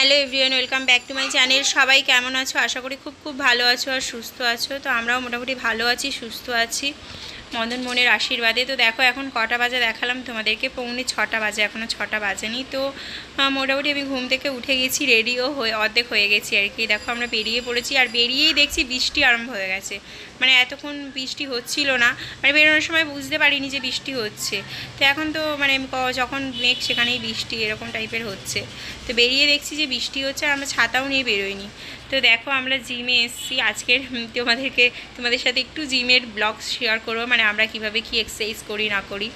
Hello everyone, welcome back to my channel. সবাই কেমন আছো? আশা করি খুব ভালো আছো আর সুস্থ আছো। তো আমরাও মোটামুটি ভালো আছি, সুস্থ আছি মদন মনের আশীর্বাদে। তো দেখো এখন কটা বাজে দেখালাম তোমাদেরকে, 6:45 বাজে, এখনও 6টা বাজেনি। তো মোটামুটি আমি ঘুম থেকে উঠে গেছি, রেডিও হয়ে অর্ধেক হয়ে গেছি আর কি। দেখো আমরা বেরিয়ে পড়েছি, আর বেরিয়েই দেখছি বৃষ্টি আরম্ভ হয়ে গেছে। মানে এতক্ষণ বৃষ্টি হচ্ছিল না, মানে বেরোনোর সময় বুঝতে পারিনি যে বৃষ্টি হচ্ছে। তো এখন তো মানে যখন মেঘ সেখানেই বৃষ্টি, এরকম টাইপের হচ্ছে। তো বেরিয়ে দেখছি যে বৃষ্টি হচ্ছে, আর আমরা ছাতাও নিয়ে বেরোইনি। তো দেখো আমরা জিমে এসেছি আজকের, তোমাদের সাথে একটু জিমের ব্লগ শেয়ার করবো, মানে আমরা কিভাবে কি এক্সারসাইজ করি না করি।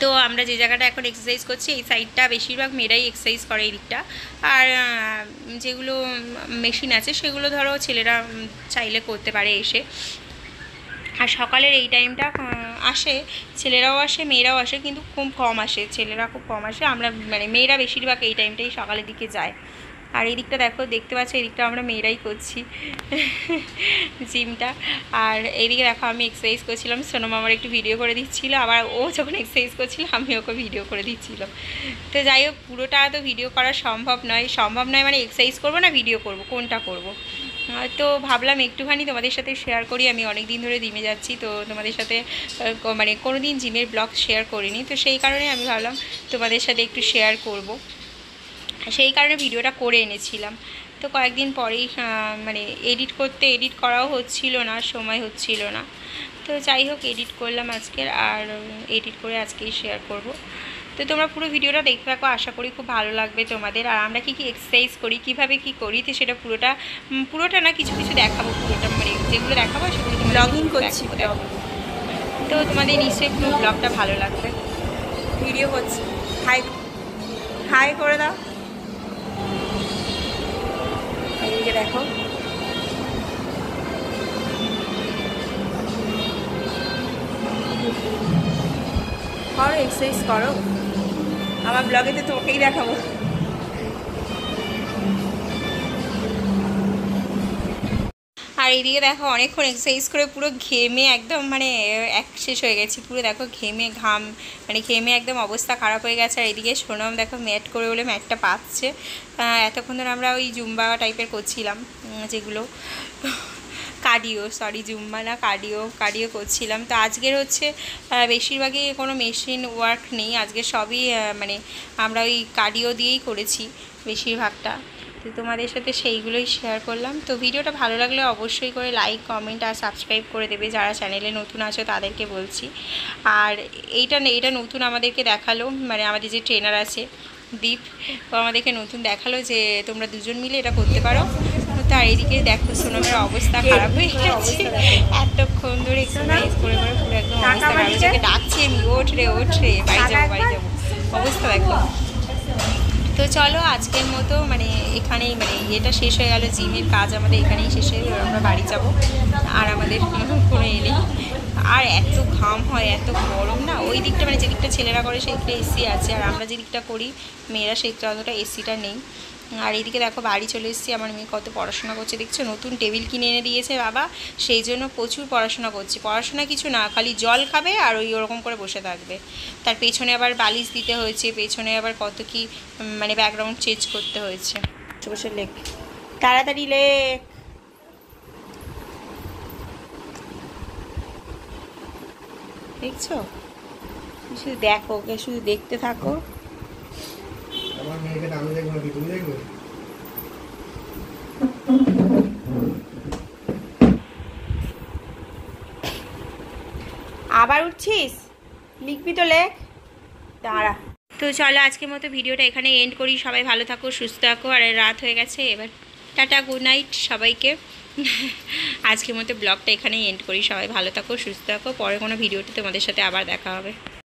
তো আমরা যে জায়গাটা এখন এক্সারসাইজ করছি এই সাইডটা বেশিরভাগ মেয়েরাই এক্সারসাইজ করে এই দিকটা, আর যেগুলো মেশিন আছে সেগুলো ধরো ছেলেরা চাইলে করতে পারে এসে। আর সকালের এই টাইমটা আসে, ছেলেরাও আসে মেয়েরাও আসে, কিন্তু খুব কম আসে, ছেলেরা খুব কম আসে। আমরা মানে মেয়েরা বেশিরভাগ এই টাইমটাই সকালের দিকে যায়। আর এই দিকটা দেখো, দেখতে পাচ্ছ এই দিকটা আমরা মেয়েরাই করছি জিমটা। আর এইদিকে দেখো আমি এক্সারসাইজ করছিলাম, সোনম আমার একটু ভিডিও করে দিচ্ছিলো, আবার ও যখন এক্সারসাইজ করছিল আমি ওকে ভিডিও করে দিচ্ছিলাম। তো যাই হোক, পুরোটা তো ভিডিও করা সম্ভব নয় মানে এক্সারসাইজ করবো না ভিডিও করব, কোনটা করব। তো ভাবলাম একটুখানি তোমাদের সাথে শেয়ার করি। আমি অনেক দিন ধরে জিমে যাচ্ছি, তো তোমাদের সাথে মানে কোনো দিন জিমের ব্লগ শেয়ার করিনি, তো সেই কারণে আমি ভাবলাম তোমাদের সাথে একটু শেয়ার করব, সেই কারণে ভিডিওটা করে এনেছিলাম। তো কয়েকদিন পরেই মানে এডিট করাও হচ্ছিল না, সময় হচ্ছিল না। তো যাই হোক এডিট করলাম আজকের, আর এডিট করে আজকেই শেয়ার করব। তো তোমরা পুরো ভিডিওটা দেখতে থাকো, আশা করি খুব ভালো লাগবে তোমাদের। আর আমরা কী এক্সারসাইজ করি, কীভাবে কী করি, তো সেটা পুরোটা না, কিছু দেখাবো। পুরোটা মানে যেগুলো দেখাবো সেগুলো তোমরা ব্লগিং করছি। তো তোমাদের নিশ্চয়ই পুরো ব্লগটা ভালো লাগবে। ভিডিও করছি, হাই করে দাও। এইদিকে দেখো, করো এক্সারসাইজ করো, আমার ব্লগেতে তোকেই দেখাবো। আর এইদিকে দেখো অনেকক্ষণ এক্সারসাইজ করে পুরো ঘেমে একদম মানে শেষ হয়ে গেছি পুরো। দেখো ঘেমে একদম অবস্থা খারাপ হয়ে গেছে। আর এইদিকে সোনম দেখো ম্যাট করে বলে ম্যাটটা পাচ্ছে। এতক্ষণ ধরে আমরা ওই জুম্বা টাইপের করছিলাম, যেগুলো জুম্বা না কার্ডিও করছিলাম। তো আজকের হচ্ছে বেশিরভাগই কোনো মেশিন ওয়ার্ক নেই, আজকে সবই মানে আমরা ওই কার্ডিও দিয়েই করেছি বেশিরভাগটা। তো তোমাদের সাথে সেইগুলোই শেয়ার করলাম। তো ভিডিওটা ভালো লাগলে অবশ্যই করে লাইক, কমেন্ট আর সাবস্ক্রাইব করে দেবে যারা চ্যানেলে নতুন আছো তাদেরকে বলছি। আর এটা নতুন আমাদেরকে দেখালো, মানে আমাদের যে ট্রেনার আছে দীপ, তো আমাদেরকে নতুন দেখালো যে তোমরা দুজন মিলে এটা করতে পারো। তো আর এইদিকে দেখো সোনমের অবস্থা খারাপ হয়ে গেছে, এতক্ষণ ধরে এক্সারসাইজ করে পুরো একদম অবস্থা খারাপ হয়ে যাবে। ডাকছি আমি, ওঠ রে বাড়ি যাবো। অবস্থা দেখো। তো চলো আজকের মতো মানে এখানেই মানে এটা শেষ হয়ে গেল, জিমের কাজ আমাদের এখানেই শেষ হয়ে গেল। আমরা বাড়ি যাব, আর আমাদের কোনো এলেই আর এত ঘাম হয়, এত গরম না। ওই দিকটা মানে যে দিকটা ছেলেরা করে সেই দিকটা এসি আছে, আর আমরা যে দিকটা করি মেয়েরা সেই অতটা এসিটা নেই। আর এইদিকে দেখো বাড়ি চলে এসেছি, আমার মেয়ে কত পড়াশোনা করছে দেখছো, নতুন টেবিল কিনে এনে দিয়েছে বাবা, সেই জন্য প্রচুর পড়াশোনা করছে। পড়াশোনা কিছু না, খালি জল খাবে আর ওরকম করে বসে থাকবে। তার পেছনে আবার বালিশ দিতে হয়েছে, পেছনে আবার কত কি মানে ব্যাকগ্রাউন্ড চেঞ্জ করতে হয়েছে। বসে লেখ, তাড়াতাড়ি লেখ। দেখছো, শুধু দেখো, শুধু দেখতে থাকো। আবার উঠছিস, লিখবি তো লেখ, দাঁড়া। তো চলো আজকের মতো ভিডিওটা এখানে এন্ড করি। সবাই ভালো থাকো, সুস্থ থাকো। আর রাত হয়ে গেছে এবার, টাটা, গুড নাইট সবাইকে। আজকের মতো ব্লগটা এখানেই এন্ড করি। সবাই ভালো থাকো, সুস্থ থাকো। পরে কোনো ভিডিওতে তোমাদের সাথে আবার দেখা হবে।